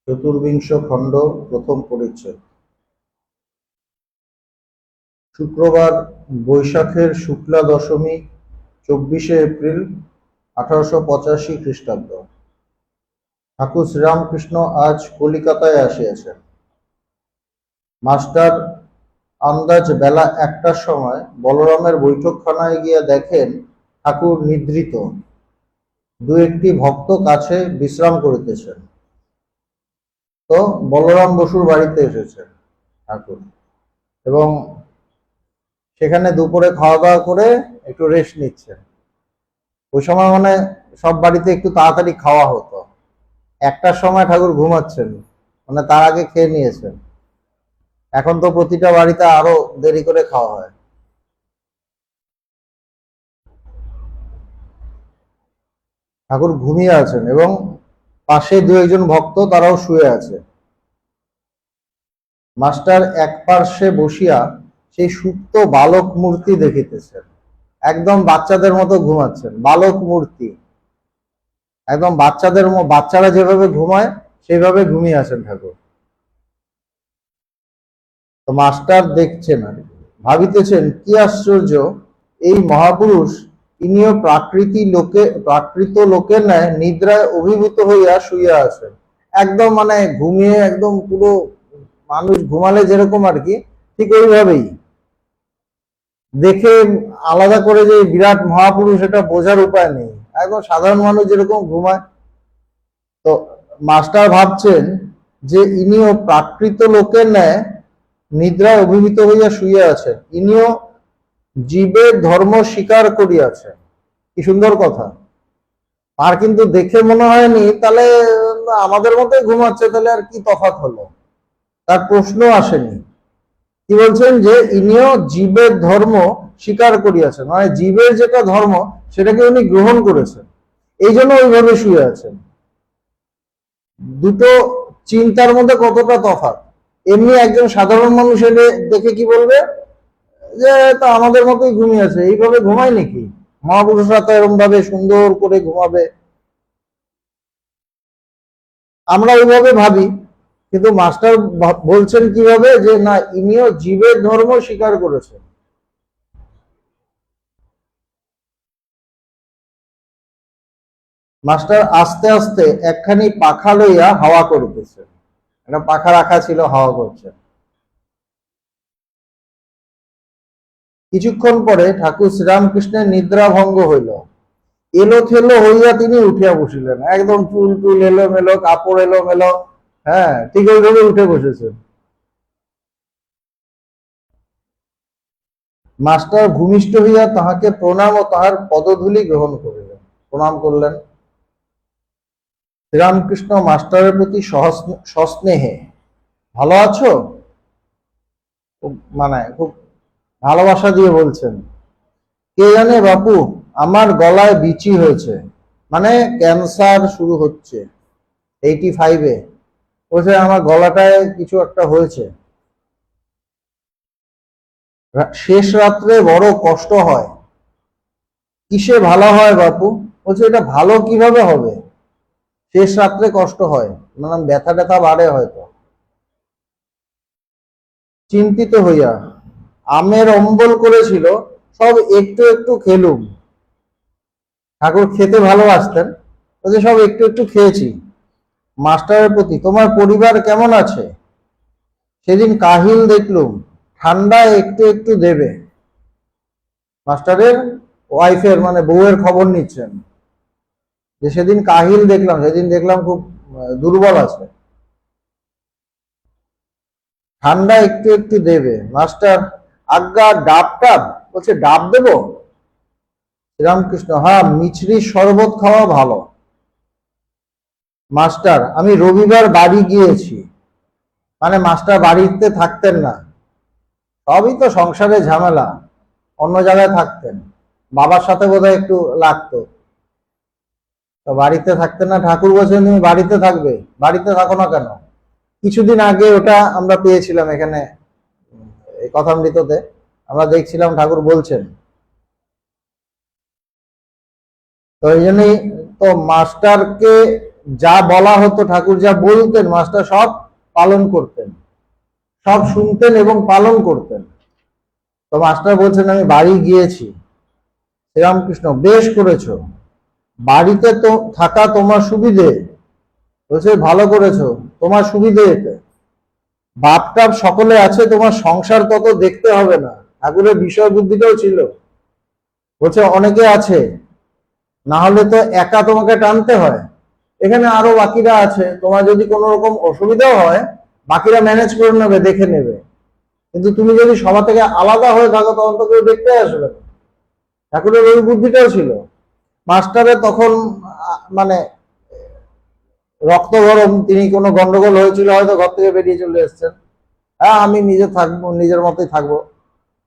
চতুর্বিংশ খণ্ড, প্রথম পরিচ্ছেদ। শুক্রবার, বৈশাখের শুক্লা দশমী, 24শে এপ্রিল 1885 খ্রিস্টাব্দ। ঠাকুর শ্রীরামকৃষ্ণ আজ কলিকাতায় আসিয়াছেন। মাস্টার আন্দাজ বেলা 1টার সময় বলরামের বৈঠকখানায় গিয়া দেখেন ঠাকুর নিদ্রিত। দু একটি ভক্ত কাছে বিশ্রাম করিতেছেন। তো বলরাম বসুর বাড়িতে এসেছেন ঠাকুর, এবং সেখানে দুপুরে খাওয়া দাওয়া করে একটু রেস্ট নিচ্ছেন। ওই সময় মানে সব বাড়িতে একটু তাড়াতাড়ি খাওয়া হতো। 1টার সময় ঠাকুর ঘুমাচ্ছেন, মানে তার আগে খেয়ে নিয়েছেন। এখন তো প্রতিটা বাড়িতে আরো দেরি করে খাওয়া হয়। ঠাকুর ঘুমিয়ে আছেন এবং পাশে দু একজন ভক্ত তারাও শুয়ে আছে। মাস্টার এক পার্শ্বে বসিয়া সেই সুপ্ত বালক মূর্তি দেখিতেছেন। একদম বাচ্চাদের মতো ঘুমাচ্ছেন, বালক মূর্তি, একদম বাচ্চারা যেভাবে ঘুমায় সেইভাবে ঘুমিয়ে আছেন ঠাকুর। তো মাস্টার দেখছেন আর ভাবিতেছেন, কি আশ্চর্য, এই মহাপুরুষ ইনিও প্রাকৃত লোকের ন্যায় নিদ্রায় অভিভূত হইয়া শুইয়া আছেন। একদম মানে ঘুমিয়ে একদম পুরো মানুষ ঘুমালে যেরকম আর কি, ঠিক ওইভাবেই। দেখে আলাদা করে যে বিরাট মহাপুরুষ এটা বোঝার উপায় নেই, একদম সাধারণ মানুষ যেরকম ঘুমায়। তো মাস্টার ভাবছেন যে ইনিও প্রাকৃত লোকের ন্যায় নিদ্রায় অভিভূত হইয়া শুইয়া আছেন। ইনিও জীবের ধর্ম স্বীকার করিয়াছেন। কি সুন্দর কথা। আর কিন্তু দেখে মনে হয়নি তাহলে আমাদের মতোই ঘুমাচ্ছে, তাহলে আর কি তফাৎ হলো, তার প্রশ্ন আসেনি। কি বলছেন, যে ইনিও জীবের ধর্ম স্বীকার করিয়াছেন, মানে জীবের যেটা ধর্ম সেটাকে উনি গ্রহণ করেছেন, এই জন্য ওইভাবে শুয়ে আছেন। দুটো চিন্তার মধ্যে কতটা তফাৎ। এমনি একজন সাধারণ মানুষ এলে দেখে কি বলবে, যে তা আমাদের মতোই ঘুমিয়ে আছে, এইভাবে ঘুমায় নাকি, মহাপুরুষরা তো এরকম ভাবে সুন্দর করে ঘুমাবে, আমরা ওইভাবে ভাবি। কিন্তু মাস্টার বলছেন কিভাবে, যে না, ইনিও জীবের ধর্ম স্বীকার করেছেন। মাস্টার আস্তে আস্তে একখানি পাখা লইয়া হাওয়া করিতেছে। একটা পাখা রাখা ছিল, হাওয়া করছে। কিছুক্ষণ পরে ঠাকুর শ্রীরামকৃষ্ণের নিদ্রা ভঙ্গ হইল। এলো থেলো হইয়া তিনি উঠিয়া বসিলেন। একদম চুল টুল এলোমেলো, কাপড় এলোমেলো, হ্যাঁ, ঠিক ওইভাবে উঠে বসেছেন। মাস্টার ভূমিষ্ঠ হইয়া তাহাকে প্রণাম ও তাহার পদধূলি গ্রহণ করিলেন, প্রণাম করলেন। শ্রীরামকৃষ্ণ মাস্টারের প্রতি সস্নেহে, ভালো আছো, মানে খুব ভালোবাসা দিয়ে বলছেন। কে জানে বাপু, আমার গলায় বিচি হয়েছে, মানে ক্যান্সার শুরু হচ্ছে 85-এ। বলছে আমার গলাটায় কিছু একটা হয়েছে, শেষ রাত্রে বড় কষ্ট হয়। কিসে ভালো হয় বাপু? বলছে এটা ভালো কিভাবে হবে, শেষ রাত্রে কষ্ট হয়, মানে ব্যথা ট্যাথা বাড়ে হয়তো। চিন্তিত হইয়া, আমের অম্বল করেছিল, সব একটু একটু খেলুম। ঠাকুর খেতে ভালোবাসতেন, বলছে সব একটু একটু খেয়েছি। মাস্টারের প্রতি, তোমার পরিবার কেমন আছে? সেদিন কাহিল দেখলুম, ঠান্ডা একটু একটু দেবে। মাস্টারের ওয়াইফের মানে বউয়ের খবর নিচ্ছেন, যে সেদিন কাহিল দেখলাম, সেদিন দেখলাম খুব দুর্বল আছে, ঠান্ডা একটু একটু দেবে। মাস্টার, আজ্ঞা ডাব টাব? বলছে ডাব দেবো? শ্রীরামকৃষ্ণ, হ্যাঁ, মিছরির শরবত খাওয়া ভালো। মাস্টার, আমি রবিবার বাড়ি গিয়েছি। মানে মাস্টার বাড়িতে থাকতেন না, সবই তো সংসারে ঝামেলা, অন্য জায়গায় থাকতেন, বাবার সাথে বোধহয় একটু লাগতো, তো বাড়িতে থাকতেন না। ঠাকুর বলছেন তুমি বাড়িতে থাকবে, বাড়িতে থাকো না কেন? কিছুদিন আগে ওটা আমরা পেয়েছিলাম এখানে, এই কথামৃততে আমরা দেখছিলাম, ঠাকুর বলছেন। তো এই জন্যই তো মাস্টারকে যা বলা হতো, ঠাকুর যা বলতেন, মাস্টার সব পালন করতেন, সব শুনতেন এবং পালন করতেন। তো মাস্টার বলছেন, আমি বাড়ি গিয়েছি। শ্রীরামকৃষ্ণ, বেশ করেছো, বাড়িতে তো থাকা তোমার সুবিধে। বলছে, ভালো করেছো, তোমার সুবিধে এতে। বাপ টাপ সকলে আছে, তোমার সংসার তত দেখতে হবে না। ঠাকুরের বিষয় বুদ্ধিটাও ছিল। বলছে, অনেকে আছে, না হলে তো একা তোমাকে টানতে হয়। এখানে আরো বাকিরা আছে, তোমার যদি কোনো রকম অসুবিধাও হয়, বাকিরা ম্যানেজ করে নেবে, দেখে নেবে। কিন্তু তুমি যদি সবার থেকে আলাদা হয়ে থাকো, তখন তো কেউ দেখতে আসবে না। ঠাকুরের ওই বুদ্ধিটাও ছিল। মাস্টারের তখন মানে রক্ত গরম, তিনি কোনো গন্ডগোল হয়েছিল, হয়তো ঘর থেকে বেরিয়ে চলে এসছেন। হ্যাঁ, আমি নিজে থাকবো, নিজের মতোই থাকবো,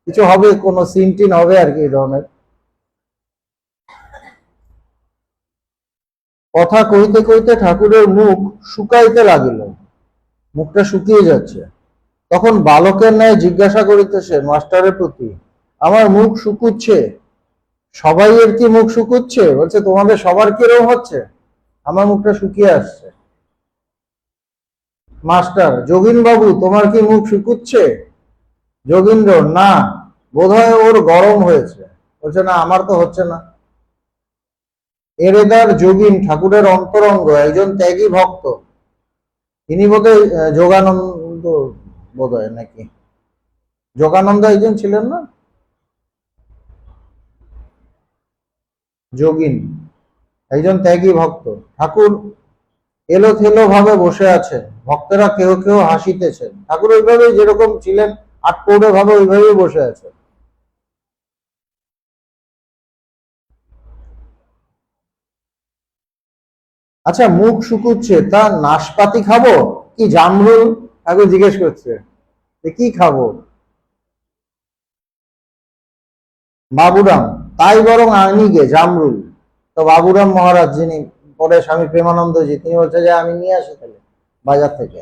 কিছু হবে, কোনো সিন টিন হবে আর কি, এই ধরনের কথা কইতে কইতে ঠাকুরের মুখ শুকাইতে লাগিল, মুখটা শুকিয়ে যাচ্ছে। তখন বালকের ন্যায় জিজ্ঞাসা করিতেছে মাস্টারের প্রতি, আমার মুখ শুকুচ্ছে? সবাই এর কি মুখ শুকুচ্ছে? বলছে, তোমাদের সবার কিরকম হচ্ছে? আমার মুখটা শুকিয়ে আসছে। মাস্টার, যোগিন বাবু, তোমার কি মুখ শুকুচ্ছে? যোগীন্দ্র, না, বোধহয় ওর গরম হয়েছে। বলছে, না, আমার তো হচ্ছে না। এরেদার যোগিন ঠাকুরের অন্তরঙ্গ, একজন ত্যাগী ভক্ত। তিনি বোধহয় যোগানন্দ, বোধহয় নাকি যোগানন্দ একজন ছিলেন না, যোগিন, একজন ত্যাগী ভক্ত। ঠাকুর এলোথেলো ভাবে বসে আছেন, ভক্তরা কেউ কেউ হাসিতেছেন। ঠাকুর ওইভাবে যেরকম ছিলেন, আটপৌড়ে ভাবে ওইভাবেই বসে আছেন। আচ্ছা, মুখ শুকুচ্ছে, তা নাশপাতি খাবো কি জামরুল? ঠাকুর জিজ্ঞেস করছে, কি খাবো? বাবুরাম, তাই বরং আনি গে জামরুল। তো বাবুরাম মহারাজ, যিনি পরে স্বামী প্রেমানন্দজি, তিনি বলছে যে আমি নিয়ে আসি তাহলে বাজার থেকে।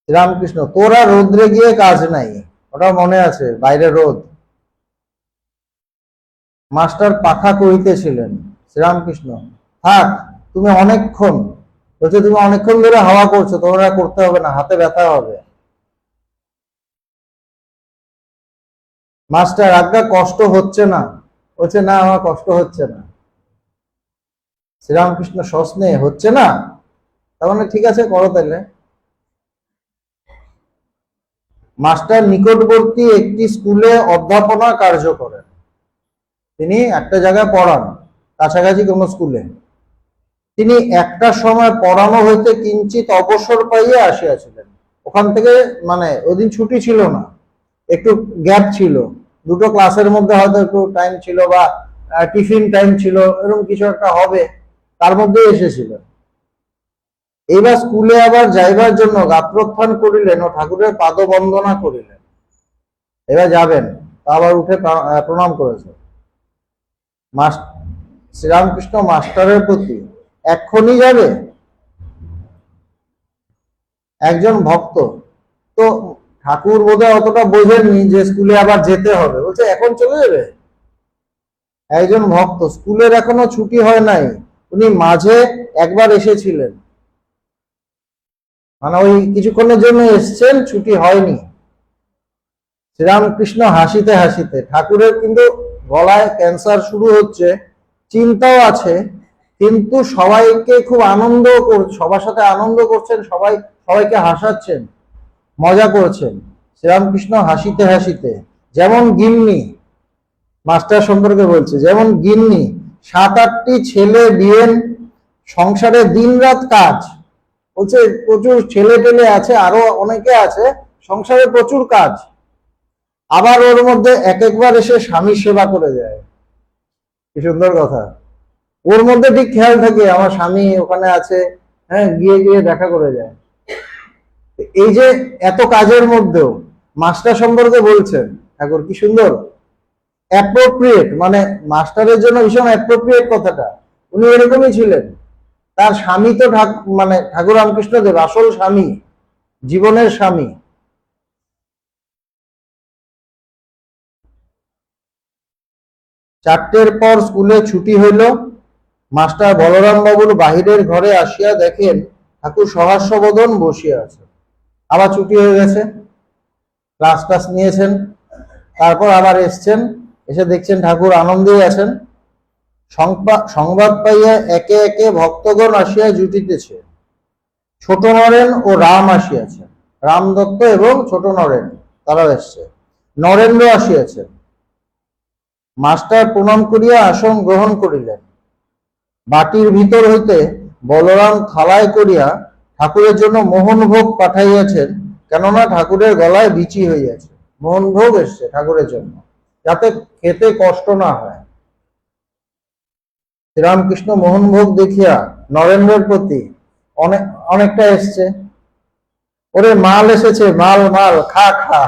শ্রীরামকৃষ্ণ, তোরা রোদ্রে গিয়ে কাজ নাই, ওটা মনে আছে, বাইরে রোদ। মাস্টার পাখা করিতেছিলেন। শ্রীরামকৃষ্ণ, থাক, তুমি অনেকক্ষণ, বলছে, তুমি অনেকক্ষণ ধরে হাওয়া করছো, তোমরা করতে হবে না, হাতে ব্যথা হবে। মাস্টার, আজ্ঞা, কষ্ট হচ্ছে না? বলছে, না, আমার কষ্ট হচ্ছে না। শ্রীরামকৃষ্ণ সস্নে, হচ্ছে না? তার মানে ঠিক আছে, করো তাহলে। মাস্টার নিকটবর্তী একটি স্কুলে অধ্যাপনা কার্য করেন। তিনি একটা জায়গায় পড়ান, কাছাকাছি কোনো স্কুলে। তিনি একটা সময় পড়ানো হইতে কিঞ্চিত অবসর পাইয়া আসিয়াছিলেন। ওখান থেকে মানে ওদিন ছুটি ছিল না, একটু গ্যাপ ছিল, দুটো ক্লাসের মধ্যে হয়তো একটু টাইম ছিল, বা টিফিন টাইম ছিল, এরকম কিছু একটা হবে, তার মধ্যে এসেছিলেন। এইবার স্কুলে আবার যাইবার জন্য গাত্রোত্থান করিলেন ও ঠাকুরের পাদ বন্দনা করিলেন। এবার যাবেন, তা আবার উঠে প্রণাম করেছে। শ্রীরামকৃষ্ণ মাস্টারের প্রতি, এক্ষুনি যাবে? একজন ভক্ত, তো ঠাকুর বোধহয় অতটা বোঝেননি যে স্কুলে আবার যেতে হবে, বলছে এখন চলে যাবে। একজন ভক্ত, স্কুলের এখনো ছুটি হয় নাই, উনি মাঝে একবার এসেছিলেন, মানে ওই কিছুক্ষণের জন্য এসছেন, ছুটি হয়নি। শ্রীরামকৃষ্ণ হাসিতে হাসিতে, ঠাকুরের কিন্তু গলায় ক্যান্সার শুরু হচ্ছে, চিন্তাও আছে, কিন্তু সবাইকে খুব আনন্দ, সবার সাথে আনন্দ করছেন, সবাইকে হাসাচ্ছেন, মজা করছেন। শ্রীরামকৃষ্ণ হাসিতে হাসিতে, যেমন গিন্নি, মাস্টার সম্পর্কে বলছে, যেমন গিন্নি 7-8টি ছেলে, বিয়েন, সংসারে দিন রাত কাজ। বলছে প্রচুর ছেলে টেলে আছে, আরো অনেকে আছে, সংসারে প্রচুর কাজ, আবার ওর মধ্যে এক একবার এসে স্বামী সেবা করে যায়। কি সুন্দর কথা। ওর মধ্যে ঠিক খেয়াল থাকে, আমার স্বামী ওখানে আছে, হ্যাঁ, গিয়ে গিয়ে দেখা করে যায়। এই যে এত কাজের মধ্যেও মাস্টার সম্পর্কে বলছেন ঠাকুর, কি সুন্দর, অ্যাপ্রোপ্রিয়েট, মানে মাস্টারের জন্য ভীষণ অ্যাপ্রোপ্রিয়েট কথাটা। উনি এরকমই ছিলেন। তার স্বামী তো মানে ঠাকুর রামকৃষ্ণদেব, আসল স্বামী, জীবনের স্বামী। 4টের পর স্কুলে ছুটি হইল, মাস্টার বলরাম বাবুর বাহিরের ঘরে আসিয়া দেখেন ঠাকুর সহাস্যবদন বসিয়া আছে। আবার ছুটি হয়ে গেছে, ক্লাস টাস নিয়েছেন, তারপর আবার এসছেন, এসে দেখছেন ঠাকুর আনন্দেই আছেন। সংবাদ পাইয়া একে একে ভক্তগণ আসিয়া জুটিতেছে। ছোট নরেন ও রাম আসিয়াছেন, রামদত্ত এবং ছোট নরেন তারাও এসছে। নরেন্দ্র আসিয়াছেন। মাস্টার প্রণাম করিয়া আসন গ্রহণ করিলেন। বাটির ভিতর হইতে বলরাম থালায় করিয়া ঠাকুরের জন্য মোহনভোগ পাঠাইয়াছেন, কেননা ঠাকুরের গলায় বিচি হইয়াছে। মোহনভোগ এসছে ঠাকুরের জন্য, যাতে খেতে কষ্ট না হয়। শ্রীরামকৃষ্ণ মোহনভোগ দেখিয়া নরেন্দ্রের প্রতি অনেকটা এসছে। ওরে মাল এসেছে, মাল মাল, খা খা।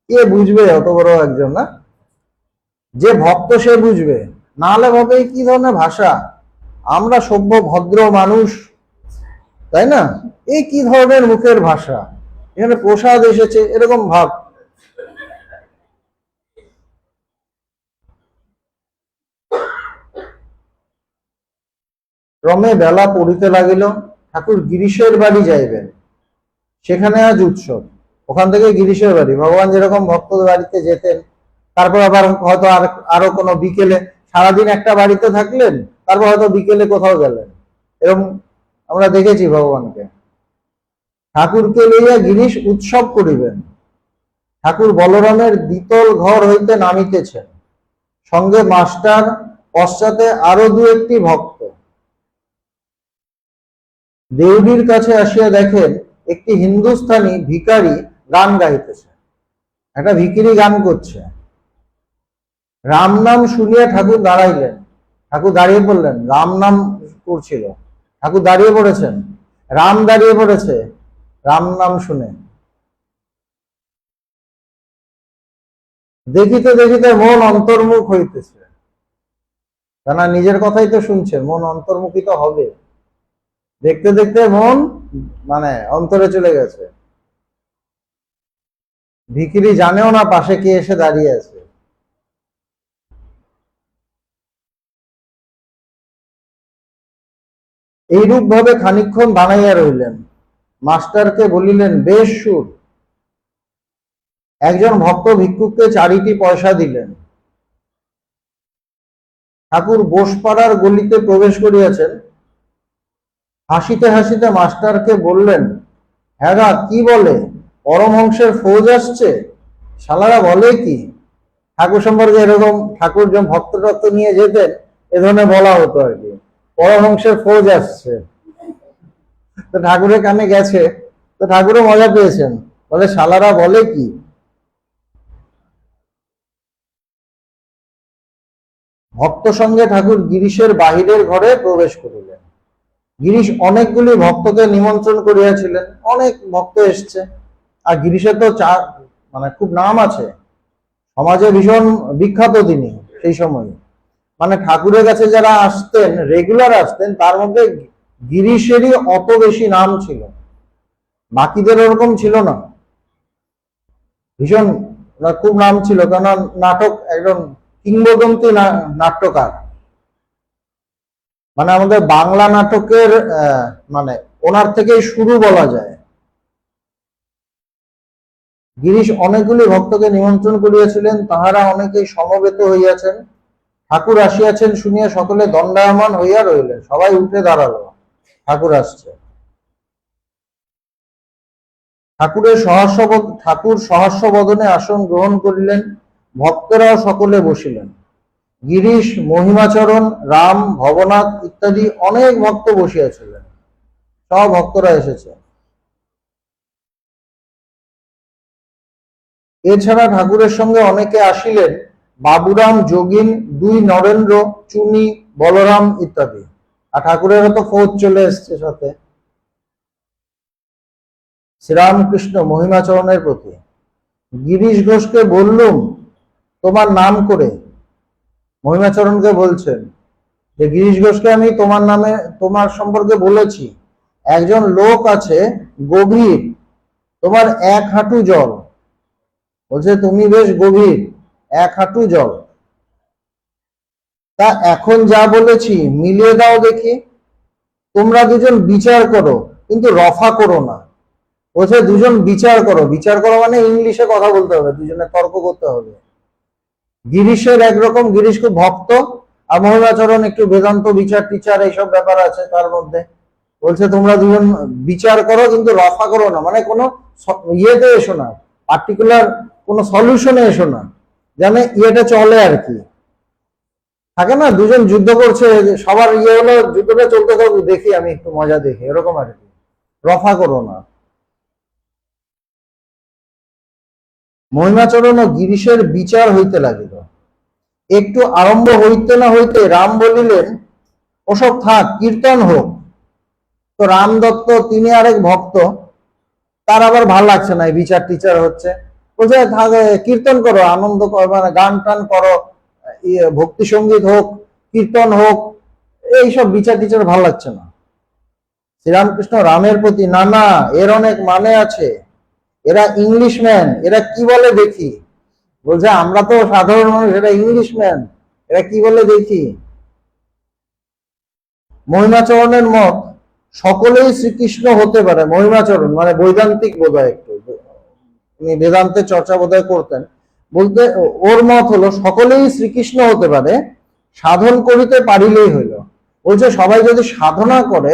কে বুঝবে অত বড় একজন, না? যে ভক্ত সে বুঝবে, না হলে ভাবে কি ধরনের ভাষা, আমরা সভ্য ভদ্র মানুষ, তাই না? এই কি ধরনের মুখের ভাষা, এখানে প্রসাদ এসেছে, এরকম ভাব। ক্রমে বেলা পড়িতে লাগিল। ঠাকুর গিরিশের বাড়ি যাইবেন, সেখানে আজ উৎসব। ওখান থেকে গিরিশের বাড়ি, ভগবান যেরকম ভক্তদের বাড়িতে যেতেন, তারপর আবার হয়তো আরো কোনো বিকেলে, সারাদিন একটা বাড়িতে থাকলেন, তারপর হয়তো বিকেলে কোথাও গেলেন, এরকম আমরা দেখেছি ভগবানকে। ঠাকুরকে লইয়া গিরিশ উৎসব করিবেন। ঠাকুর বলরামের দ্বিতল ঘর হইতে নামিতেছেন, সঙ্গে মাস্টার, পশ্চাতে আরো দু একটি ভক্ত। দেউড়ির কাছে আসিয়া দেখেন একটি হিন্দুস্তানি ভিখারি গান গাইতেছে, একটা ভিখারি গান করছে। রাম নাম শুনিয়া ঠাকুর দাঁড়াইলেন। ঠাকুর দাঁড়িয়ে পড়লেন, রাম নাম করছিল, ঠাকুর দাঁড়িয়ে পড়েছেন, রাম দাঁড়িয়ে পড়েছে রাম নাম শুনে। দেখিতে দেখিতে মন অন্তর্মুখ হইতেছে, কেননা নিজের কথাই তো শুনছে, মন অন্তর্মুখী তো হবে। দেখতে দেখতে মন মানে অন্তরে চলে গেছে। ভিখিরি জানেও না পাশে কে এসে দাঁড়িয়ে আছে। এইরূপ ভাবে খানিকক্ষণ দাঁড়াইয়া রইলেন। মাস্টারকে বলিলেন, বেশ সুর। একজন ভক্ত ভিক্ষুককে 4টি পয়সা দিলেন। ঠাকুর বোসপাড়ার গলিতে প্রবেশ করিয়াছেন। হাসিতে হাসিতে মাস্টারকে বললেন, হ্যাঁ কি বলে, পরমহংসের ফৌজ আসছে? শালারা বলে কি? ঠাকুর সম্পর্কে এরকম, ঠাকুর যখন ভক্ত টক্ত নিয়ে যেতেন, এ ধরনের বলা হতো আর কি, পরমহংসের ফৌজ আসছে। তো ঠাকুরের কানে গেছে, তো ঠাকুরও মজা পেয়েছেন, বলে শালারা বলে কি। ভক্ত সঙ্গে ঠাকুর গিরিশের বাহিরের ঘরে প্রবেশ করিলেন। গিরিশ অনেকগুলি ভক্তকে নিমন্ত্রণ করিয়াছিলেন, অনেক ভক্ত এসছে। আর গিরিশের তো মানে খুব নাম আছে, সমাজে ভীষণ বিখ্যাত তিনি সেই সময়। মানে ঠাকুরের কাছে যারা আসতেন, রেগুলার আসতেন, তার মধ্যে গিরিশেরই অত বেশি নাম ছিল, বাকিদের ওরকম ছিল না। ভীষণ খুব নাম ছিল, কেন নাটক, একজন কিংবদন্তি নাট্যকার। মানে আমাদের বাংলা নাটকের মানে ওনার থেকেই শুরু বলা যায়। গিরিশ অনেকগুলি ভক্তকে নিমন্ত্রণ করিয়াছিলেন, তাহারা অনেকেই সমবেত হইয়াছেন। ঠাকুর আসিয়াছেন শুনিয়া সকলে দণ্ডায়মান হইয়া রইলেন, সবাই উঠে দাঁড়ালো, ঠাকুর আসছে। ঠাকুর সহস্য বদনে আসন গ্রহণ করিলেন, ভক্তরাও সকলে বসিলেন। গিরিশ, মহিমাচরণ, রাম, ভবনাথ ইত্যাদি অনেক ভক্ত বসিয়াছিলেন, সব ভক্তরা এসেছে। এছাড়া ঠাকুরের সঙ্গে অনেকে আসিলেন, বাবুরাম, যোগিন, 2 নরেন্দ্র, চুনি, বলরাম ইত্যাদি। আর ঠাকুরেরও তো ফৌজ চলে এসছে সাথে। শ্রীরামকৃষ্ণ মহিমাচরণের প্রতি, গিরিশ ঘোষকে বললুম তোমার নাম করে। মহিমাচরণকে বলছেন যে গিরিশ ঘোষকে আমি তোমার নামে, তোমার সম্পর্কে বলেছি, একজন লোক আছে গভীর, তোমার 1 হাঁটু জল, বলছে তুমি বেশ গভীর, এক হাঁটু জল। তা এখন যা বলেছি মিলিয়ে দাও দেখি। তোমরা দুজন বিচার করো, কিন্তু রফা করো না। বলছে দুজন বিচার করো, বিচার করো মানে ইংলিশে কথা বলতে হবে, দুজনে তর্ক করতে হবে। গিরিশের একরকম, গিরিশ খুব ভক্ত, আর মহিমাচরণ একটু বেদান্ত বিচার টিচার এইসব ব্যাপার আছে তার মধ্যে। বলছে তোমরা দুজন বিচার করো, কিন্তু রফা করো না, মানে কোনো ইয়েতে এসো না, পার্টিকুলার কোনো সলিউশনে এসো না, জানে ইয়েটা চলে আর কি। থাকে না দুজন যুদ্ধ করছে, সবার ইয়ে হলো যুদ্ধটা চলতে থাকুক, দেখি আমি একটু মজা দেখি, এরকম আর কি। রফা করো না। মহিমাচরণ ও গিরিশের বিচার হইতে লাগিল। একটু আরম্ভ হইতে না হইতে রাম বলিলেন, ওসব থাক, কীর্তন হোক। তো রাম দত্ত তিনি আরেক ভক্ত, তার আবার ভাল লাগছে না এই বিচার টিচার হচ্ছে। বলছে কীর্তন করো, আনন্দ করো, মানে গান টান করো, ভক্তি সঙ্গীত হোক, কীর্তন হোক, এইসব বিচার টিচার ভাল লাগছে না। শ্রীরামকৃষ্ণ রামের প্রতি, না না, এর অনেক মানে আছে, এরা ইংলিশম্যান, এরা কি বলে দেখি। বলছে আমরা তো সাধারণ মানুষ, এরা ইংলিশম্যান, এরা কি বলে দেখি। মহিমাচরণের মত সকলেই শ্রীকৃষ্ণ হতে পারে। মহিমাচরণ মানে বৈদান্তিক বোধহয়, একটু উনি বেদান্তের চর্চা বোধহয় করতেন। বলতে ওর মত হলো সকলেই শ্রীকৃষ্ণ হতে পারে, সাধন করিতে পারিলেই হইল। বলছে সবাই যদি সাধনা করে,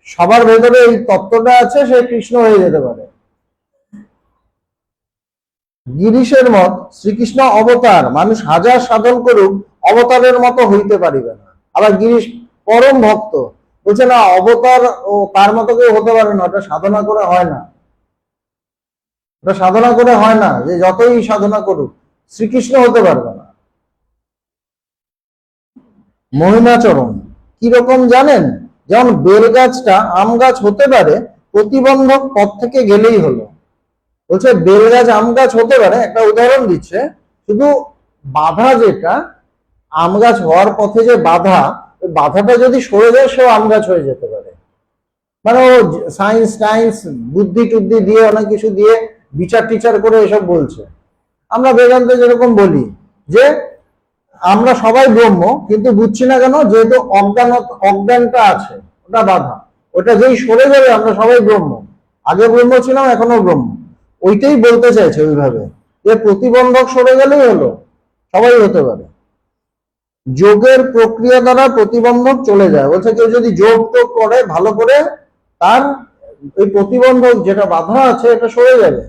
সবার ভেতরে এই তত্ত্বটা আছে, সে কৃষ্ণ হয়ে যেতে পারে। গিরিশের মত শ্রীকৃষ্ণ অবতার, মানুষ হাজার সাধন করুক অবতারের মতো হইতে পারিবে না। আবার গিরিশ পরম ভক্ত, বলছে না, অবতার ও তার মতো কেউ হতে পারে না, ওটা সাধনা করে হয় না, ওটা সাধনা করে হয় না, যে যতই সাধনা করুক শ্রীকৃষ্ণ হতে পারবে না। মহিমাচরণ কিরকম জানেন? যেমন বেল গাছটা আম গাছ হতে পারে, প্রতিবন্ধক পথ থেকে গেলেই হলো। বলছে বেল গাছ আম গাছ হতে পারে, একটা উদাহরণ দিচ্ছে, শুধু বাধা যেটা আম গাছ হওয়ার পথে যে বাধা, ওই বাধাটা যদি সরে যায় সেও আম গাছ হয়ে যেতে পারে। মানে ও সায়েন্স টাইন্স বুদ্ধি টুদ্ধি দিয়ে অনেক কিছু দিয়ে বিচার টিচার করে এসব বলছে। আমরা বেদান্তে যেরকম বলি যে আমরা সবাই ব্রহ্ম, কিন্তু বুঝছি না কেন, যেহেতু অজ্ঞানটা আছে, ওটা বাধা, ওটা যেই সরে যাবে আমরা সবাই ব্রহ্ম। আগে ব্রহ্ম ছিলাম, এখনো ব্রহ্ম। ওইটাই বলতে চাইছে ওইভাবে, যে প্রতিবন্ধক সরে গেলেই হলো, সবাই হতে পারে। যোগের প্রক্রিয়া দ্বারা প্রতিবন্ধক চলে যায়। বলছে কেউ যদি যোগ টোগ করে ভালো করে, তার ওই প্রতিবন্ধক যেটা বাধা আছে এটা সরে যাবে।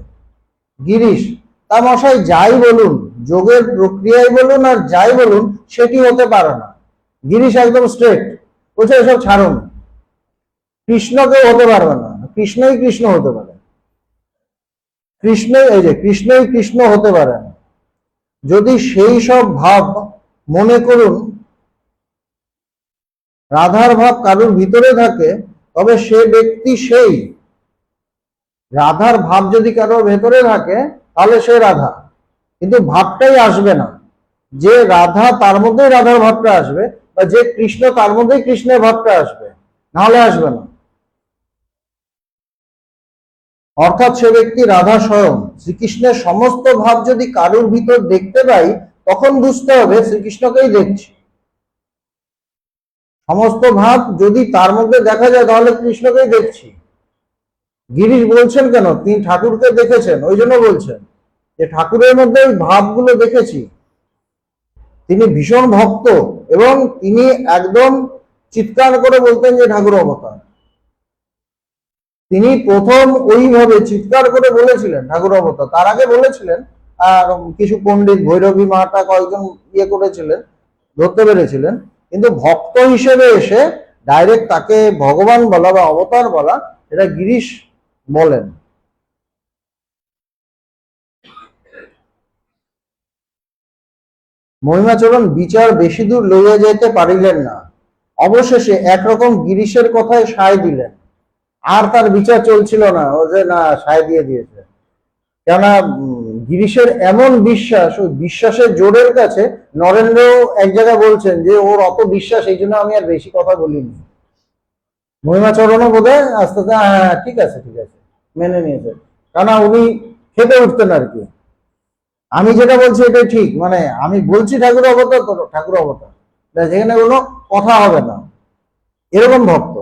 গিরিশ, তা মশাই যাই বলুন, যোগের প্রক্রিয়ায় বলুন আর যাই বলুন, সেটি হতে পারে না। গিরিশ একদম স্ট্রেট, বলছে এসব ছাড়ুন, কৃষ্ণ কেউ হতে পারবে না, কৃষ্ণই কৃষ্ণ হতে পারে, কৃষ্ণই এই যে কৃষ্ণই কৃষ্ণ হতে পারেন। যদি সেই সব ভাব, মনে করুন রাধার ভাব কারুর ভিতরে থাকে, তবে সে ব্যক্তি সেই। রাধার ভাব যদি কারোর ভেতরে থাকে তাহলে সে রাধা, কিন্তু ভাবটাই আসবে না। যে রাধা তার মধ্যেই রাধার ভাবটা আসবে, বা যে কৃষ্ণ তার মধ্যেই কৃষ্ণের ভাবটা আসবে, নাহলে আসবে না। অর্থাৎ সে ব্যক্তি রাধা স্বয়ং। শ্রীকৃষ্ণের সমস্ত ভাব যদি কারুর ভিতর দেখতে পাই, তখন বুঝতে হবে শ্রীকৃষ্ণকেই দেখছি। সমস্ত ভাব যদি তার মধ্যে দেখা যায়, তাহলে কৃষ্ণকেই দেখছি। গিরিশ বলছেন কেন, তিনি ঠাকুরকে দেখেছেন, ওই জন্য বলছেন যে ঠাকুরের মধ্যে ওই ভাবগুলো দেখেছি। তিনি ভীষণ ভক্ত, এবং তিনি একদম চিৎকার করে বলতেন যে ঠাকুর অবতার। তিনি প্রথম ওইভাবে চিৎকার করে বলেছিলেন ঠাকুর অবতার। তার আগে বলেছিলেন, আর কিছু পণ্ডিত ভৈরবী মাতা কয়েকজন ইয়ে করেছিলেন, ধরতে পেরেছিলেন, কিন্তু ভক্ত হিসেবে এসে ডাইরেক্ট তাকে ভগবান বলা বা অবতার বলা, এটা গিরিশ বলেন। মহিমাচরণ বিচার বেশি দূর লইয়া যাইতে পারিলেন না, অবশেষে একরকম গিরিশের কথায় সায় দিলেন। আর তার বিচার চলছিল না, ও যে না সায় দিয়ে দিয়েছে। কেননা গিরিশের এমন বিশ্বাস, ওই বিশ্বাসের জোরের কাছে নরেন্দ্র এক জায়গায় বলছেন যে ওর অত বিশ্বাস, এই জন্য আমি আর বেশি কথা বলিনি। মহিমাচরণও বোধ হয় আস্তে আস্তে হ্যাঁ ঠিক আছে ঠিক আছে মেনে নিয়েছে, কেননা উনি খেতে উঠতেন আর কি। আমি যেটা বলছি এটাই ঠিক, মানে আমি বলছি ঠাকুর অবতার তো ঠাকুর অবতার, যেখানে কোনো কথা হবে না, এরকম ভক্ত।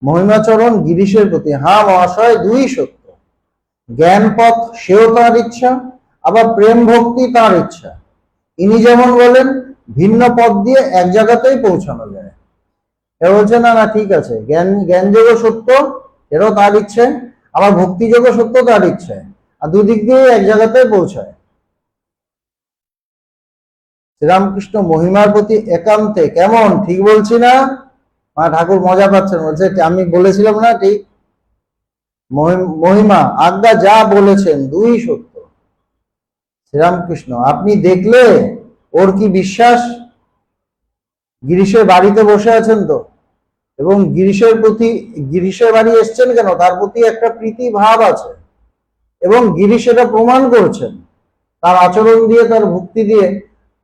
মহিমাচরণ গিরিশের প্রতি, হ্যাঁ মহাশয়, দুই সত্য। জ্ঞান পথ সেও তার ইচ্ছা, আবার প্রেম ভক্তি তার ইচ্ছা। ইনি যেমন বলেন ভিন্ন পথ দিয়ে এক জায়গাতেই পৌঁছানো যায়। এ বলছে না না ঠিক আছে, জ্ঞান জ্ঞান যোগ সত্য, এরও তার ইচ্ছে, আবার ভক্তি যোগ সত্য তার ইচ্ছে, আর দুদিক দিয়ে এক জায়গাতে পৌঁছায়। শ্রীরামকৃষ্ণ মহিমার প্রতি একান্তে কেমন, ঠিক বলছি না? মা ঠাকুর মজা পাচ্ছেন, বলছে আমি বলেছিলাম না ঠিক। মহিমা আজ্ঞা যা বলেছেন দুই সত্য। শ্রীরামকৃষ্ণ, আপনি দেখলে ওর কি বিশ্বাস? গিরিশের বাড়িতে বসে আছেন তো, এবং গিরিশের প্রতি, গিরিশের বাড়ি এসছেন কেন, তার প্রতি একটা প্রীতি ভাব আছে, এবং গিরিশ এটা প্রমাণ করছেন তার আচরণ দিয়ে, তার ভক্তি দিয়ে।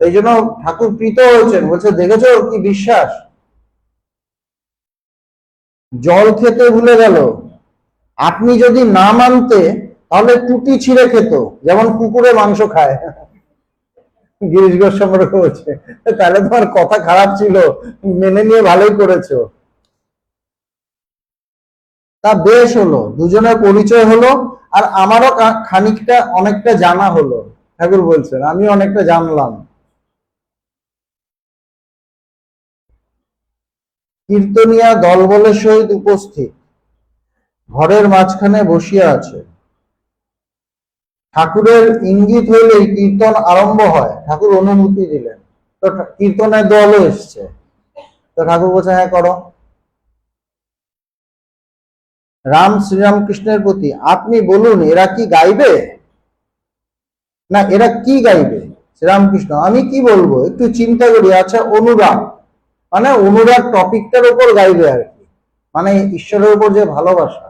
এই জন্য ঠাকুর প্রীত হয়েছেন, বলছে দেখেছো ওর কি বিশ্বাস। জল খেতে ভুলে গেল, আপনি যদি না মানতে তাহলে টুটি ছিঁড়ে খেত, যেমন কুকুরে মাংস খায়। গিরিশ গোস্বামী বলছে তাহলে তোমার কথা খারাপ ছিল, মেনে নিয়ে ভালোই করেছো। তা বেশ হলো, দুজনের পরিচয় হলো, আর আমারও খানিকটা অনেকটা জানা হলো। ঠাকুর বলছেন আমি অনেকটা জানলাম। কীর্তনিয়া দলবলের সহিত উপস্থিত, ঘরের মাঝখানে বসিয়া আছে। ঠাকুরের ইঙ্গিত হইলেই কীর্তন আরম্ভ হয়, ঠাকুর অনুমতি দিলেন। তো কীর্তনের দলও এসছে, তো ঠাকুর বলছে হ্যাঁ করো। রাম শ্রীরামকৃষ্ণের প্রতি, আপনি বলুন এরা কি গাইবে, না এরা কি গাইবে? শ্রীরামকৃষ্ণ, আমি কি বলবো, একটু চিন্তা করি। আচ্ছা অনুরাগ, মানে অনুরাগ টপিকটার উপর গাইবে আর কি, মানে ঈশ্বরের উপর যে ভালোবাসা,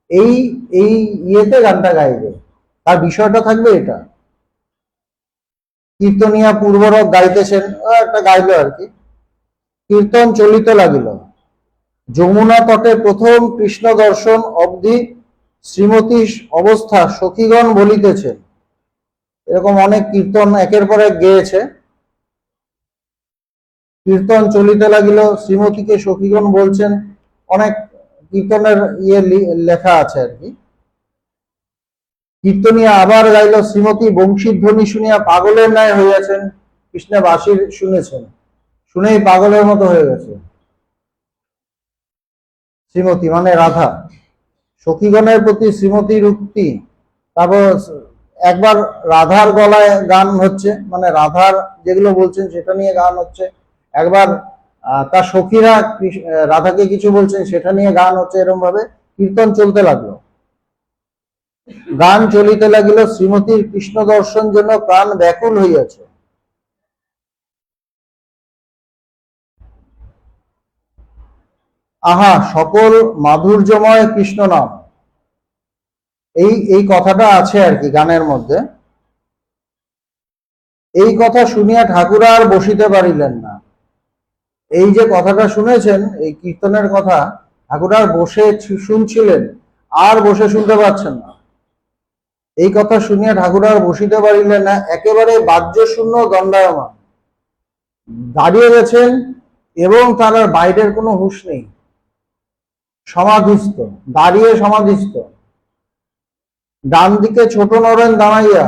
এই এই ইয়েতে গানটা গাইবে, তার বিষয়টা থাকবে এটা। কীর্তনিয়া পূর্বরক গাইতেছেন, একটা গাইলো আর কি। কীর্তন চলিতে লাগিল। যমুনা তটে প্রথম কৃষ্ণ দর্শন অবধি শ্রীমতী অবস্থা সখীগণ বলিতেছেন। এরকম অনেক কীর্তন একের পর এক গেয়েছে। কীর্তন চলিতে লাগিল, শ্রীমতীকে সখীগণ বলছেন, অনেক কীর্তনের ইয়ে লেখা আছে আর কি। কীর্তনিয়া আবার গাইল, শ্রীমতী বংশীর ধ্বনি শুনিয়া পাগলের ন্যায় হইয়াছেন। কৃষ্ণ বাঁশির শুনেছেন, শুনেই পাগলের মতো হয়ে গেছে। শ্রীমতী মানে রাধা, সখীগণের প্রতি শ্রীমতীর উক্তি। তারপর একবার রাধার গলায় গান হচ্ছে, মানে রাধার যেগুলো বলছেন সেটা নিয়ে গান হচ্ছে। একবার তার সখীরা রাধাকে কিছু বলছেন সেটা নিয়ে গান হচ্ছে। এরকম ভাবে কীর্তন চলতে লাগলো। গান চলিতে লাগিল, শ্রীমতীর কৃষ্ণ দর্শন জন্য প্রাণ ব্যাকুল হইয়াছে। আহা সকল মাধুর্যময় কৃষ্ণ নাম, এই এই কথাটা আছে আর কি গানের মধ্যে। এই কথা শুনিয়া ঠাকুর আর বসিতে পারিলেন না। এই যে কথাটা শুনেছেন, এই কীর্তনের কথা, ঠাকুর আর বসে শুনছিলেন, আর বসে শুনতে পাচ্ছেন না। এই কথা শুনিয়া ঠাকুর আর বসিতে পারিলেন না, একেবারে বাহ্য শূন্য দণ্ডায়মান দাঁড়িয়ে গেছেন, এবং তার আর বাইরের কোনো হুঁশ নেই। সমাধিস্থ, দাঁড়িয়ে সমাধিস্থ। ডান দিকে ছোট নরেন দাঁড়াইয়া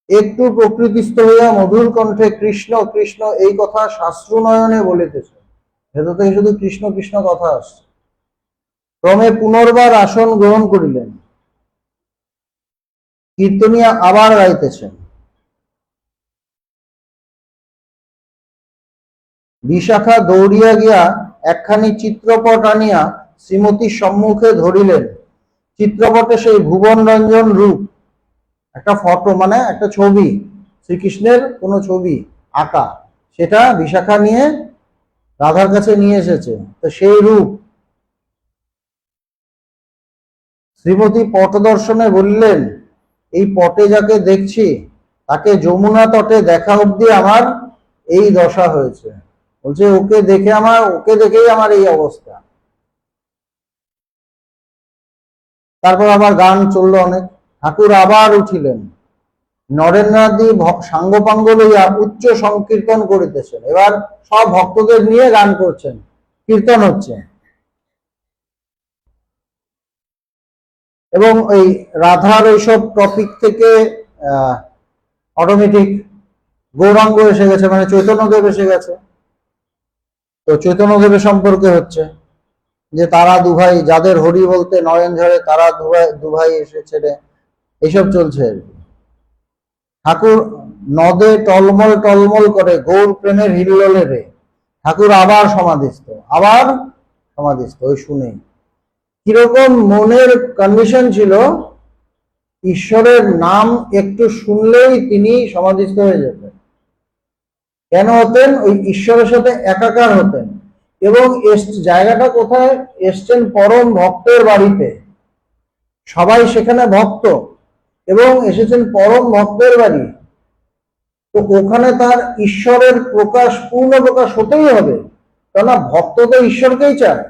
একটু প্রকৃতিস্থ হইয়া মধুর কণ্ঠে কৃষ্ণ কৃষ্ণ এই কথা শাস্ত্রনয়নে বলিতেছে। ভেতর থেকে শুধু কৃষ্ণ কৃষ্ণ কথা আসছে। ক্রমে পুনর্বার আসন গ্রহণ করিলেন। কীর্তনিয়া আবার গাইতেছেন। বিশাখা দৌড়িয়া গিয়া একখানি চিত্রপট আনিয়া শ্রীমতীর সম্মুখে ধরিলেন। চিত্রপটে সেই ভুবন রঞ্জন রূপ, একটা ফটো মানে একটা ছবি, শ্রীকৃষ্ণের কোনো ছবি আঁকা, সেটা বিশাখা নিয়ে রাধার কাছে নিয়ে এসেছে। তো সেই রূপ শ্রীমতী পট দর্শনে বললেন, এই পটে যাকে দেখছি তাকে যমুনা তটে দেখা অবধি আমার এই দশা হয়েছে। বলছে ওকে দেখেই আমার এই অবস্থা। তারপর আবার গান চললো অনেক। ঠাকুর আবার উঠিলেন, নরেন্দ্রনাথী সাঙ্গপাঙ্গ লইয়া উচ্চ সংকীর্তন করিতেছেন। এবার সব ভক্তদের নিয়ে গান করছেন, কীর্তন হচ্ছে। এবং ওই রাধার এইসব টপিক থেকে অটোমেটিক গৌরাঙ্গ এসে গেছে, মানে চৈতন্যদেব এসে গেছে। তো চৈতন্যদেবের সম্পর্কে হচ্ছে যে তারা দুভাই, যাদের হরি বলতে নয়ন ঝরে, তারা দুভাই এসেছে রে, এইসব চলছে আর কি। ঠাকুর নদে টলমল টলমল করে গৌর প্রেমের হিল্লোলে রে। ঠাকুর আবার সমাধিস্থ, আবার সমাধিস্থ। ওই শুনেই কিরকম মনের কন্ডিশন ছিল, ঈশ্বরের নাম একটু শুনলেই তিনি সমাধিস্থ হয়ে যেতেন। কেন হতেন? ওই ঈশ্বরের সাথে একাকার হতেন। এবং জায়গাটা কোথায়? এসছেন পরম ভক্তের বাড়িতে, সবাই সেখানে ভক্ত এবং এসেছেন পরম ভক্তের বাড়ি। তো ওখানে তার ঈশ্বরের প্রকাশ, পূর্ণ প্রকাশ হতেই হবে, কেননা ভক্ত তো ঈশ্বরকেই চায়।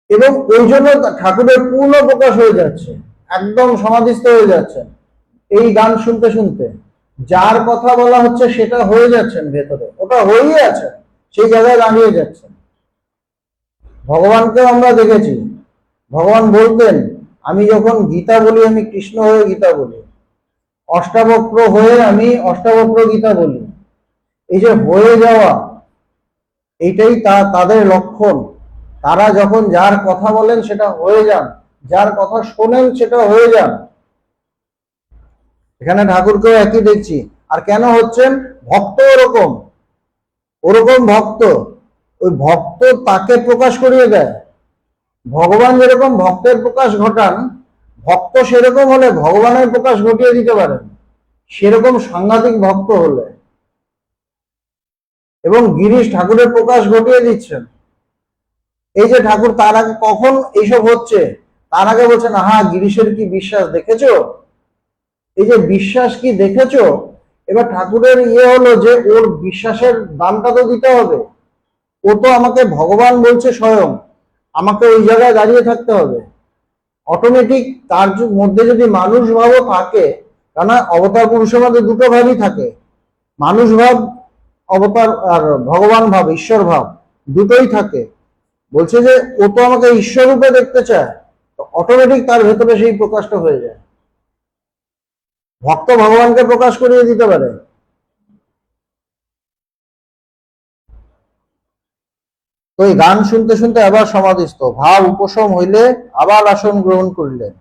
এবং ওই জন্য ঠাকুরের পূর্ণ প্রকাশ হয়ে যাচ্ছে, একদম সমাধিস্থ হয়ে যাচ্ছেন এই গান শুনতে শুনতে। যার কথা বলা হচ্ছে সেটা হয়ে যাচ্ছেন ভেতরে, ওটা হয়েই আছে, সেই জায়গায় দাঁড়িয়ে যাচ্ছেন। ভগবানকেও আমরা দেখেছি, ভগবান বলতেন আমি যখন গীতা বলি আমি কৃষ্ণ হয়ে গীতা বলি, অষ্টাবক্র হয়ে আমি অষ্টাবক্র গীতা বলি। এই যে হয়ে যাওয়া, এইটাই তাদের লক্ষণ। তারা যখন যার কথা বলেন সেটা হয়ে যান, যার কথা শোনেন সেটা হয়ে যান। এখানে ঠাকুরকেও একই দেখছি। আর কেন হচ্ছেন? ভক্ত ওরকম, ওরকম ভক্ত, ওই ভক্ত তাকে প্রকাশ করিয়ে দেয়। ভগবান যেরকম ভক্তের প্রকাশ ঘটান, ভক্ত সেরকম হলে ভগবানের প্রকাশ ঘটিয়ে দিতে পারেন, সেরকম সাংঘাতিক ভক্ত হলে। এবং গিরিশ ঠাকুরের প্রকাশ ঘটিয়ে দিচ্ছেন। এই যে ঠাকুর তার আগে কখন এইসব হচ্ছে, তার আগে বলছেন হ্যাঁ গিরিশের কি বিশ্বাস দেখেছো, এই যে বিশ্বাস কি দেখেছো। এবার ঠাকুরের হলো যে ওর বিশ্বাসের দামটা তো দিতে হবে। ও তো আমাকে ভগবান বলছে স্বয়ং, আমাকে ওই জায়গায় দাঁড়িয়ে থাকতে হবে। অটোমেটিক তার মধ্যে যদি মানুষ ভাবও থাকে, কেন অবতার পুরুষের মধ্যে দুটো ভাবই থাকে, মানুষ ভাব অবতার আর ভগবান ভাব, ঈশ্বর ভাব, দুটোই থাকে। বলছে যে ও তো আমাকে ঈশ্বর রূপে দেখতে চায়, তো অটোমেটিক তার ভেতরে সেই প্রকাশটা হয়ে যায়। ভক্ত ভগবানকে প্রকাশ করিয়ে দিতে পারে। তো এই গান শুনতে শুনতে আবার সমাধিস্থ, ভাব উপশম হইলে আবার আসন গ্রহণ করিলেন।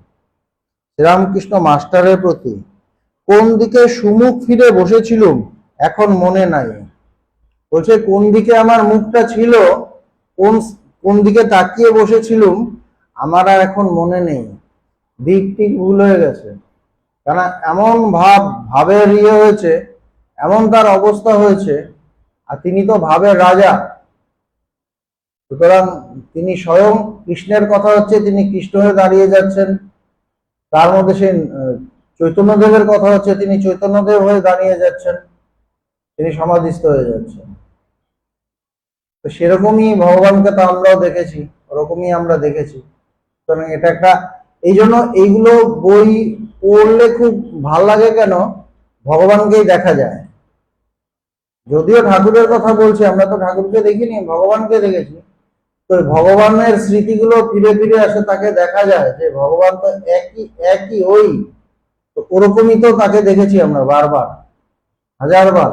শ্রীরামকৃষ্ণ মাস্টারের প্রতি কোন দিকে সুমুখ ফিরে বসেছিলুম এখন মনে নাই। বলছে কোন দিকে আমার মুখটা ছিল, কোন দিকে তাকিয়ে বসেছিলুম আমার আর এখন মনে নেই, দিক ঠিক ভুল হয়ে গেছে। কেন এমন ভাবের হয়েছে, এমন তার অবস্থা হয়েছে। আর তিনি তো ভাবের রাজা, সুতরাং তিনি স্বয়ং কৃষ্ণের কথা হচ্ছে, তিনি কৃষ্ণ হয়ে দাঁড়িয়ে যাচ্ছেন। তার মধ্যে সেই চৈতন্যদেবের কথা হচ্ছে, তিনি চৈতন্যদেব হয়ে দাঁড়িয়ে যাচ্ছেন, তিনি সমাধিস্থ হয়ে যাচ্ছেন। তো সেরকমই ভগবানকে তো আমরাও দেখেছি, ওরকমই আমরা দেখেছি। সুতরাং এটা একটা, এই জন্য এইগুলো বই পড়লে খুব ভাল লাগে। কেন? ভগবানকেই দেখা যায়। যদিও ঠাকুরের কথা বলছি, আমরা তো ঠাকুরকে দেখিনি, ভগবানকে দেখেছি। তো ভগবানের স্মৃতিগুলো ফিরে ফিরে আসে, তাকে দেখা যায় যে ভগবান তো একই ওই। তো ওরকমই তো তাকে দেখেছি আমরা বারবার, হাজারবার।